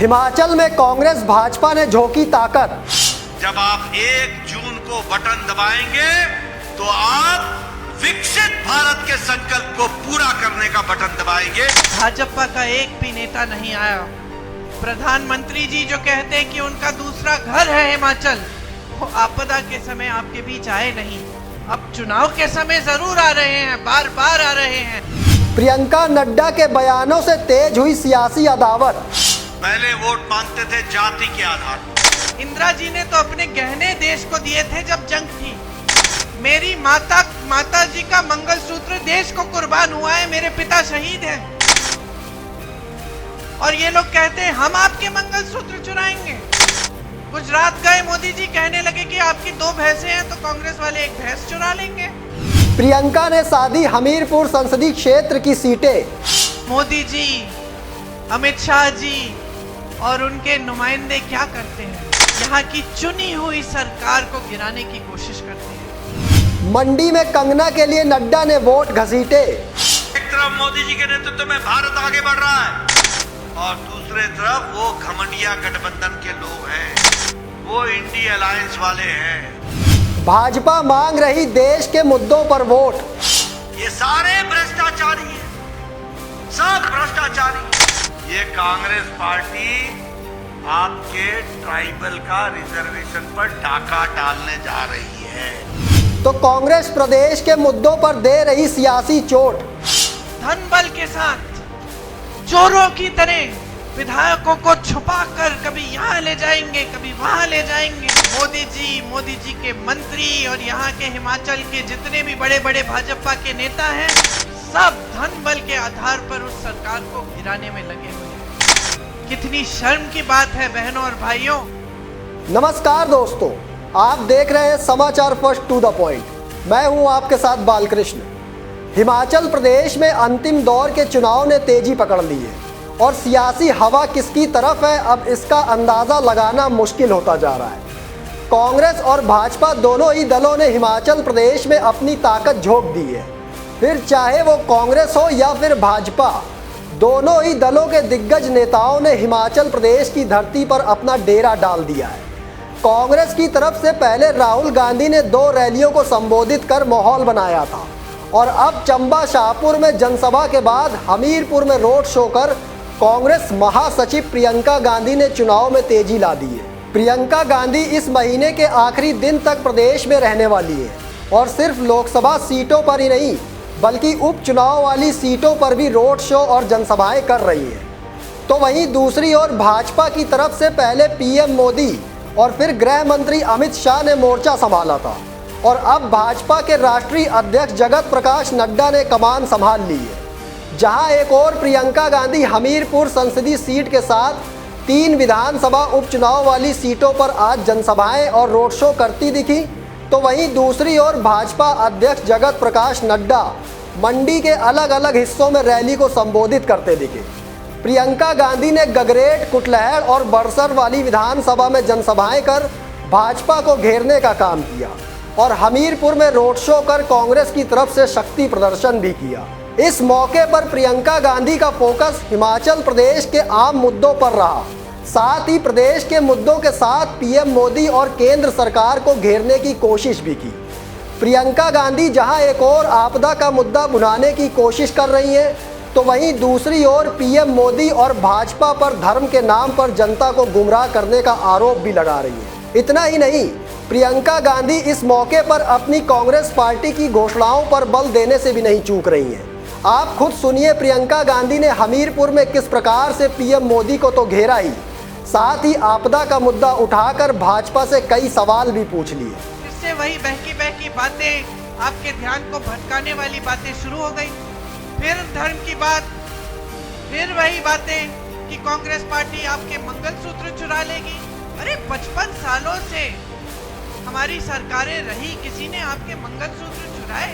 हिमाचल में कांग्रेस भाजपा ने झोंकी ताकत। जब आप 1 जून को बटन दबाएंगे तो आप विकसित भारत के संकल्प को पूरा करने का बटन दबाएंगे। भाजपा का एक भी नेता नहीं आया। प्रधानमंत्री जी जो कहते हैं कि उनका दूसरा घर है हिमाचल, वो आपदा के समय आपके बीच आए नहीं। अब चुनाव के समय जरूर आ रहे हैं, बार बार आ रहे हैं। प्रियंका नड्डा के बयानों से तेज हुई सियासी अदावत। पहले वोट मांगते थे जाति के आधार पर। इंदिरा जी ने तो अपने गहने देश को दिए थे जब जंग थी। मेरी माता जी का मंगलसूत्र देश को कुर्बान हुआ है, मेरे पिता शहीद हैं। और ये लोग कहते हैं हम आपके मंगलसूत्र चुराएंगे। गुजरात गए मोदी जी, कहने लगे कि आपकी 2 भैंसें हैं तो कांग्रेस वाले 1 भैंस चुरा लेंगे। प्रियंका ने साधी हमीरपुर संसदीय क्षेत्र की सीटें। मोदी जी, अमित शाह जी और उनके नुमाइंदे क्या करते हैं? यहाँ की चुनी हुई सरकार को गिराने की कोशिश करते हैं। मंडी में कंगना के लिए नड्डा ने वोट घसीटे। एक तरफ मोदी जी के नेतृत्व में भारत आगे बढ़ रहा है और दूसरे तरफ वो घमंडिया गठबंधन के लोग हैं, वो इंडी अलायंस वाले हैं। भाजपा मांग रही देश के मुद्दों पर वोट। ये सारे भ्रष्टाचारी हैं, सब भ्रष्टाचारी। ये कांग्रेस पार्टी आपके ट्राइबल का रिजर्वेशन पर डाका डालने जा रही है। तो कांग्रेस प्रदेश के मुद्दों पर दे रही सियासी चोट। धन बल के साथ चोरों की तरह विधायकों को छुपाकर कभी यहाँ ले जाएंगे, कभी वहाँ ले जाएंगे। मोदी जी के मंत्री और यहाँ के हिमाचल के जितने भी बड़े बड़े भाजपा के नेता हैं, सब धन बल के आधार पर उस सरकार को गिराने में लगे हुए हैं। कितनी शर्म की बात है बहनों और भाइयों। नमस्कार दोस्तों, आप देख रहे हैं समाचार फर्स्ट टू द पॉइंट। मैं हूं आपके साथ बालकृष्ण। हिमाचल प्रदेश में अंतिम दौर के चुनाव ने तेजी पकड़ ली है और सियासी हवा किसकी तरफ है, अब इसका अंदाज़ा लगाना मुश्किल होता जा रहा है। कांग्रेस और भाजपा दोनों ही दलों ने हिमाचल प्रदेश में अपनी ताकत झोंक दी है। फिर चाहे वो कांग्रेस हो या फिर भाजपा, दोनों ही दलों के दिग्गज नेताओं ने हिमाचल प्रदेश की धरती पर अपना डेरा डाल दिया है। कांग्रेस की तरफ से पहले राहुल गांधी ने 2 रैलियों को संबोधित कर माहौल बनाया था और अब चंबा शाहपुर में जनसभा के बाद हमीरपुर में रोड शो कर कांग्रेस महासचिव प्रियंका गांधी ने चुनाव में तेजी ला दी है। प्रियंका गांधी इस महीने के आखिरी दिन तक प्रदेश में रहने वाली है और सिर्फ लोकसभा सीटों पर ही नहीं बल्कि उपचुनाव वाली सीटों पर भी रोड शो और जनसभाएं कर रही है। तो वहीं दूसरी ओर भाजपा की तरफ से पहले पीएम मोदी और फिर गृह मंत्री अमित शाह ने मोर्चा संभाला था और अब भाजपा के राष्ट्रीय अध्यक्ष जगत प्रकाश नड्डा ने कमान संभाल ली है। जहां एक और प्रियंका गांधी हमीरपुर संसदीय सीट के साथ 3 विधानसभा उपचुनाव वाली सीटों पर आज जनसभाएं और रोड शो करती दिखी, तो वहीं दूसरी ओर भाजपा अध्यक्ष जगत प्रकाश नड्डा मंडी के अलग अलग हिस्सों में रैली को संबोधित करते दिखे। प्रियंका गांधी ने गगरेट, कुटलैहड़ और बड़सर वाली विधानसभा में जनसभाएं कर भाजपा को घेरने का काम किया और हमीरपुर में रोड शो कर कांग्रेस की तरफ से शक्ति प्रदर्शन भी किया। इस मौके पर प्रियंका गांधी का फोकस हिमाचल प्रदेश के आम मुद्दों पर रहा, साथ ही प्रदेश के मुद्दों के साथ पीएम मोदी और केंद्र सरकार को घेरने की कोशिश भी की। प्रियंका गांधी जहां एक और आपदा का मुद्दा बुलाने की कोशिश कर रही हैं, तो वहीं दूसरी ओर पीएम मोदी और भाजपा पर धर्म के नाम पर जनता को गुमराह करने का आरोप भी लगा रही है। इतना ही नहीं, प्रियंका गांधी इस मौके पर अपनी कांग्रेस पार्टी की घोषणाओं पर बल देने से भी नहीं चूक रही हैं। आप खुद सुनिए प्रियंका गांधी ने हमीरपुर में किस प्रकार से पीएम मोदी को तो घेरा ही, साथ ही आपदा का मुद्दा उठाकर भाजपा से कई सवाल भी पूछ लिए। इससे वही बहकी बातें, आपके ध्यान को भटकाने वाली बातें शुरू हो गई। फिर धर्म की बात, फिर वही बातें कि कांग्रेस पार्टी आपके मंगलसूत्र चुरा लेगी। अरे 55 सालों से हमारी सरकारें रही, किसी ने आपके मंगलसूत्र चुराए?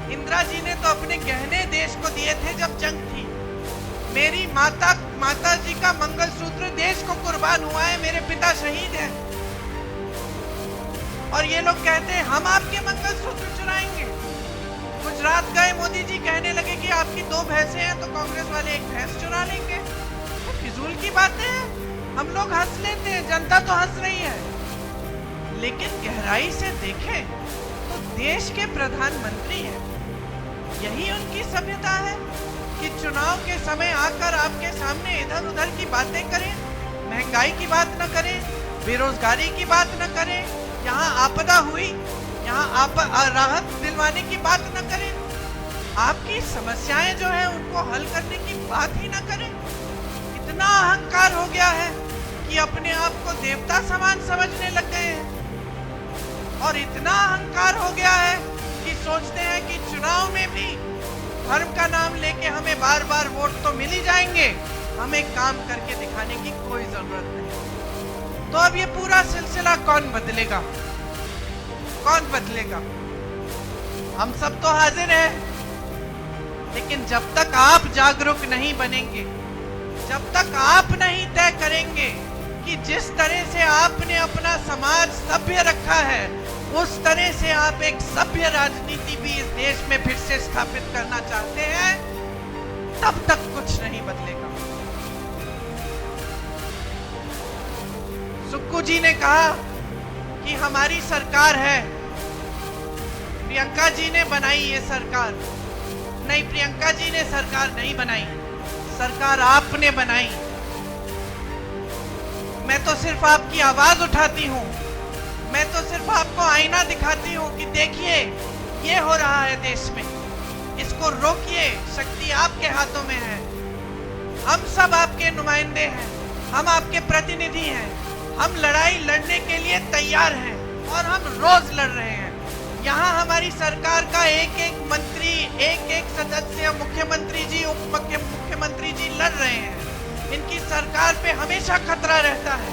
इंदिरा जी ने तो अपने गहने देश को दिए थे जब जंग थी। मेरी माता जी का मंगलसूत्र देश को कुर्बान हुआ है, मेरे पिता शहीद हैं। और ये लोग कहते हैं हम आपके मंगलसूत्र चुराएंगे। गुजरात गए मोदी जी, कहने लगे कि आपकी 2 भैंसें हैं तो कांग्रेस वाले 1 भैंस चुरा लेंगे। फिजूल की बातें हैं। हम लोग हंस लेते हैं, जनता तो हंस रही है, लेकिन गहराई से देखें तो देश के प्रधानमंत्री हैं। यही उनकी सभ्यता है कि चुनाव के समय आकर आपके सामने इधर उधर की बातें करें, महंगाई की बात न करें, बेरोजगारी की बात न करें, यहाँ आपदा हुई यहाँ राहत दिलवाने की बात न करें, आपकी समस्याएं जो है उनको हल करने की बात ही न करें। इतना अहंकार हो गया है कि अपने आप को देवता समान समझने लग गए हैं, और इतना अहंकार हो गया है कि सोचते हैं कि चुनाव में भी धर्म का नाम लेके हमें बार बार वोट तो मिल ही जाएंगे, हमें काम करके दिखाने की कोई जरूरत नहीं। तो अब ये पूरा सिलसिला कौन बदलेगा? कौन बदलेगा? हम सब तो हाजिर हैं, लेकिन जब तक आप जागरूक नहीं बनेंगे, जब तक आप नहीं तय करेंगे कि जिस तरह से आपने अपना समाज सभ्य रखा है उस तरह से आप एक सभ्य राजनीति भी इस देश में फिर से स्थापित करना चाहते हैं, तब तक कुछ नहीं बदलेगा। सुक्कू जी ने कहा कि हमारी सरकार है, प्रियंका जी ने बनाई ये सरकार। नहीं, प्रियंका जी ने सरकार नहीं बनाई, सरकार आपने बनाई। मैं तो सिर्फ आपकी आवाज उठाती हूँ, मैं तो सिर्फ आपको आईना दिखाती हूँ कि देखिए ये हो रहा है देश में, इसको रोकिए, शक्ति आपके हाथों में है। हम सब आपके नुमाइंदे हैं, हम आपके प्रतिनिधि हैं, हम लड़ाई लड़ने के लिए तैयार हैं और हम रोज लड़ रहे हैं। यहाँ हमारी सरकार का एक एक मंत्री, एक एक सदस्य, मुख्यमंत्री जी, उप मुख्यमंत्री जी लड़ रहे हैं। इनकी सरकार पे हमेशा खतरा रहता है,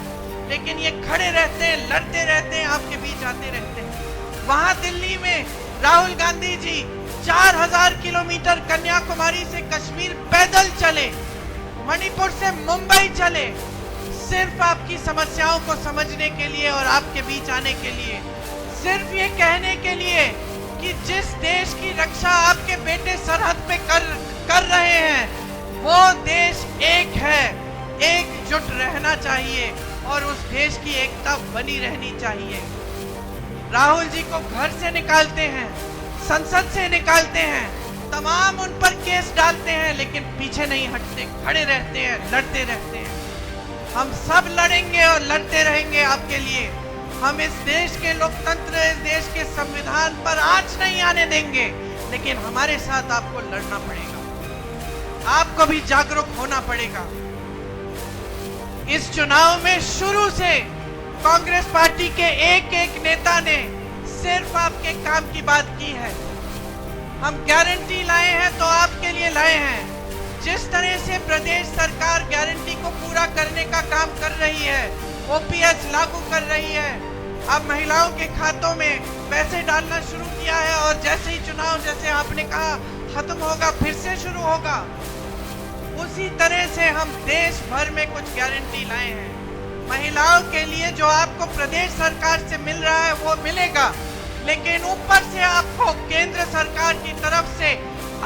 लेकिन ये खड़े रहते हैं, लड़ते रहते हैं, आपके बीच आते रहते हैं। वहाँ दिल्ली में राहुल गांधी जी 4000 किलोमीटर कन्याकुमारी से कश्मीर पैदल चले, मणिपुर से मुंबई चले, सिर्फ आपकी समस्याओं को समझने के लिए और आपके बीच आने के लिए, सिर्फ ये कहने के लिए कि जिस देश की रक्षा आपके बेटे सरहद पे कर रहे हैं वो देश एक है, एकजुट रहना चाहिए और उस देश की एकता बनी रहनी चाहिए। राहुल जी को घर से निकालते हैं, संसद से निकालते हैं, तमाम उन पर केस डालते हैं, लेकिन पीछे नहीं हटते, खड़े रहते हैं, लड़ते रहते हैं। हम सब लड़ेंगे और लड़ते रहेंगे आपके लिए। हम इस देश के लोकतंत्र, इस देश के संविधान पर आंच नहीं आने देंगे, लेकिन हमारे साथ आपको लड़ना पड़ेगा, आपको भी जागरूक होना पड़ेगा। इस चुनाव में शुरू से कांग्रेस पार्टी के एक एक नेता ने सिर्फ आपके काम की बात की है। हम गारंटी लाए हैं तो आपके लिए लाए हैं। जिस तरह से प्रदेश सरकार गारंटी को पूरा करने का काम कर रही है, ओपीएस लागू कर रही है, अब महिलाओं के खातों में पैसे डालना शुरू किया है, और जैसे ही चुनाव, जैसे आपने कहा, खत्म होगा फिर से शुरू होगा, उसी तरह से हम देश भर में कुछ गारंटी लाए हैं। महिलाओं के लिए जो आपको प्रदेश सरकार से मिल रहा है वो मिलेगा, लेकिन ऊपर से आपको केंद्र सरकार की तरफ से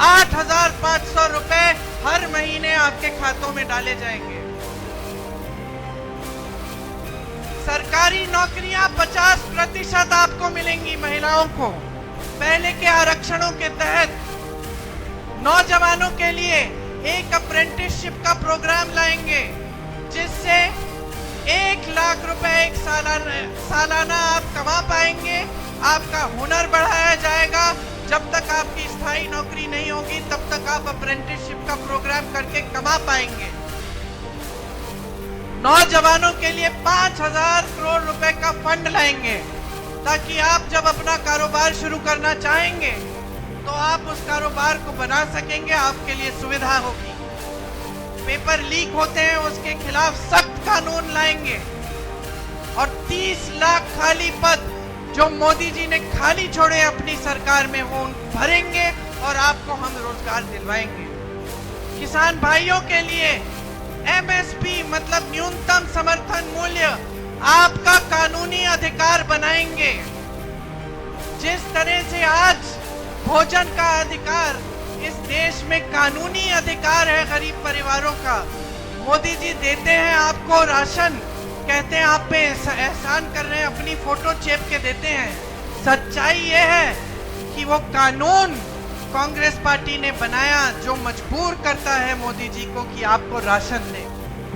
8500 रुपए हर महीने आपके खातों में डाले जाएंगे। सरकारी नौकरियां 50% आपको मिलेंगी महिलाओं को। पहले के आरक्षणों के तहत नौजवानों के लिए एक अप्रेंटिसशिप का प्रोग्राम लाएंगे, जिससे 1 लाख रुपए एक सालाना आप कमा पाएंगे। आपका हुनर बढ़ाया जाएगा। जब तक आपकी स्थायी नौकरी नहीं होगी तब तक आप अप्रेंटिसशिप का प्रोग्राम करके कमा पाएंगे। नौजवानों के लिए 5000 करोड़ रुपए का फंड लाएंगे, ताकि आप जब अपना कारोबार शुरू करना चाहेंगे तो आप उस कारोबार को बना सकेंगे, आपके लिए सुविधा होगी। पेपर लीक होते हैं उसके खिलाफ सख्त कानून लाएंगे, और 30 लाख खाली पद जो मोदी जी ने खाली छोड़े अपनी सरकार में वो भरेंगे और आपको हम रोजगार दिलवाएंगे। किसान भाइयों के लिए एमएसपी मतलब न्यूनतम समर्थन मूल्य आपका कानूनी अधिकार बनाएंगे। जिस तरह से आज भोजन का अधिकार इस देश में कानूनी अधिकार है गरीब परिवारों का, मोदी जी देते हैं आपको राशन, कहते हैं आप पे एहसान कर रहे हैं, अपनी फोटो चेप के देते हैं। सच्चाई ये है कि वो कानून कांग्रेस पार्टी ने बनाया जो मजबूर करता है मोदी जी को कि आपको राशन दे।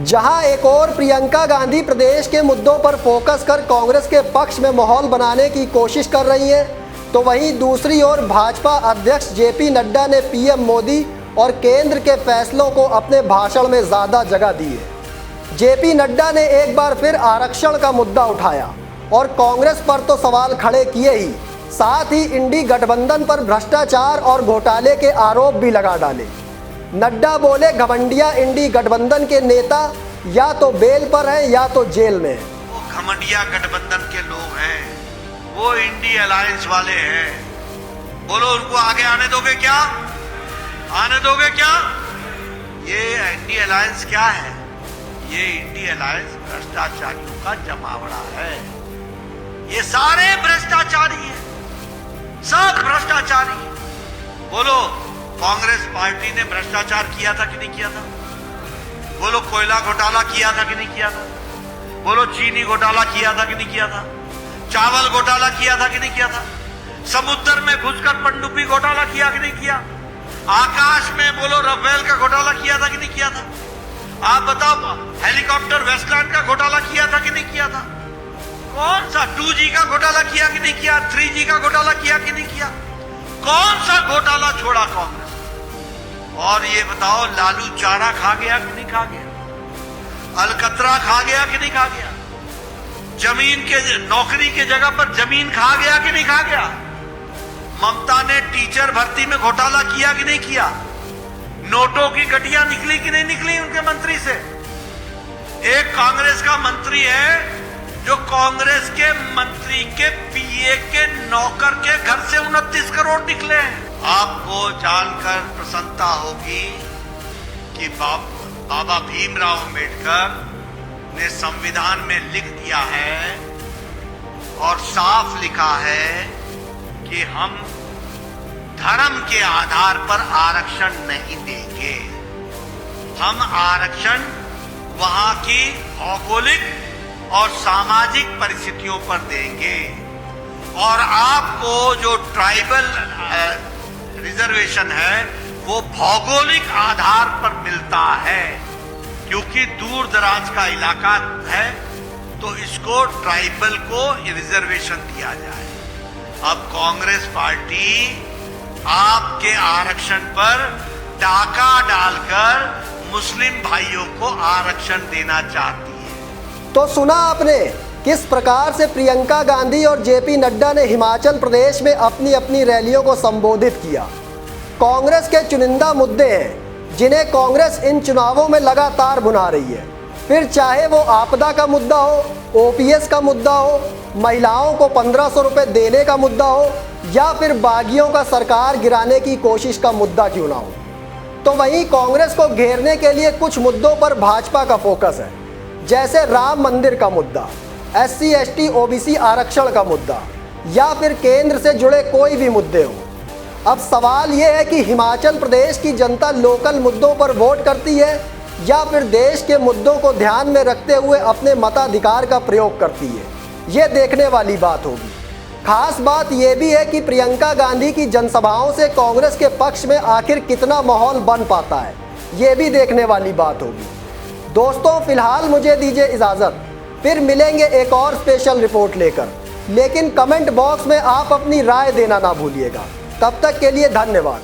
जहां एक और प्रियंका गांधी प्रदेश के मुद्दों पर फोकस कर कांग्रेस के पक्ष में माहौल बनाने की कोशिश कर रही हैं, तो वहीं दूसरी ओर भाजपा अध्यक्ष जेपी नड्डा ने पीएम मोदी और केंद्र के फैसलों को अपने भाषण में ज़्यादा जगह दी है। जेपी नड्डा ने एक बार फिर आरक्षण का मुद्दा उठाया और कांग्रेस पर तो सवाल खड़े किए ही, साथ ही इंडी गठबंधन पर भ्रष्टाचार और घोटाले के आरोप भी लगा डाले। नड्डा बोले, घमंडिया इंडी गठबंधन के नेता या तो बेल पर हैं या तो जेल में हैं। वो घमंडिया गठबंधन के लोग हैं, वो इंडी अलायंस वाले हैं। बोलो, उनको आगे आने दोगे क्या? आने दोगे क्या? ये इंडी अलायंस क्या है? ये इंडी अलायंस भ्रष्टाचारियों का जमावड़ा है। ये सारे भ्रष्टाचारी हैं, सब भ्रष्टाचारी। बोलो, कांग्रेस पार्टी ने भ्रष्टाचार किया था कि नहीं किया था? बोलो, कोयला घोटाला किया था कि नहीं किया था? बोलो, चीनी घोटाला किया था कि नहीं किया था? चावल घोटाला किया था कि नहीं किया था? समुद्र में घुसकर पनडुब्बी घोटाला किया कि नहीं किया? आकाश में बोलो राफेल का घोटाला किया था कि नहीं किया था? आप बताओ, हेलीकॉप्टर वेस्टलैंड का घोटाला किया था कि नहीं किया था? कौन सा 2G का घोटाला किया कि नहीं किया? 3G का घोटाला किया कि नहीं किया? कौन सा घोटाला छोड़ा कांग्रेस? और ये बताओ, लालू चारा खा गया कि नहीं खा गया? अलकतरा खा गया कि नहीं खा गया? जमीन के नौकरी के जगह पर जमीन खा गया कि नहीं खा गया? ममता ने टीचर भर्ती में घोटाला किया कि नहीं किया? नोटों की गटियां निकली कि नहीं निकली उनके मंत्री से? एक कांग्रेस का मंत्री है जो कांग्रेस के मंत्री के पीए के नौकर के घर से 29 करोड़ निकले हैं। आपको जानकर प्रसन्नता होगी कि बाबा भीमराव अंबेडकर ने संविधान में लिख दिया है और साफ लिखा है कि हम धर्म के आधार पर आरक्षण नहीं देंगे। हम आरक्षण वहां की भौगोलिक और सामाजिक परिस्थितियों पर देंगे। और आपको जो ट्राइबल रिजर्वेशन है वो भौगोलिक आधार पर मिलता है, क्योंकि दूर दराज का इलाका है तो इसको ट्राइबल को रिजर्वेशन दिया जाए। अब कांग्रेस पार्टी आपके आरक्षण पर डाका डालकर मुस्लिम भाइयों को आरक्षण देना चाहती है। तो सुना आपने किस प्रकार से प्रियंका गांधी और जेपी नड्डा ने हिमाचल प्रदेश में अपनी अपनी रैलियों को संबोधित किया। कांग्रेस के चुनिंदा मुद्दे हैं जिन्हें कांग्रेस इन चुनावों में लगातार भुना रही है, फिर चाहे वो आपदा का मुद्दा हो, ओपीएस का मुद्दा हो, महिलाओं को 1500 रुपये देने का मुद्दा हो, या फिर बागियों का सरकार गिराने की कोशिश का मुद्दा क्यों ना हो। तो वहीं कांग्रेस को घेरने के लिए कुछ मुद्दों पर भाजपा का फोकस है, जैसे राम मंदिर का मुद्दा, SC ST OBC आरक्षण का मुद्दा, या फिर केंद्र से जुड़े कोई भी मुद्दे हो। अब सवाल यह है कि हिमाचल प्रदेश की जनता लोकल मुद्दों पर वोट करती है या फिर देश के मुद्दों को ध्यान में रखते हुए अपने मताधिकार का प्रयोग करती है। ये देखने वाली बात होगी। खास बात यह भी है कि प्रियंका गांधी की जनसभाओं से कांग्रेस के पक्ष में आखिर कितना माहौल बन पाता है, ये भी देखने वाली बात होगी। दोस्तों, फिलहाल मुझे दीजिए इजाज़त, फिर मिलेंगे एक और स्पेशल रिपोर्ट लेकर। लेकिन कमेंट बॉक्स में आप अपनी राय देना ना भूलिएगा। तब तक के लिए धन्यवाद।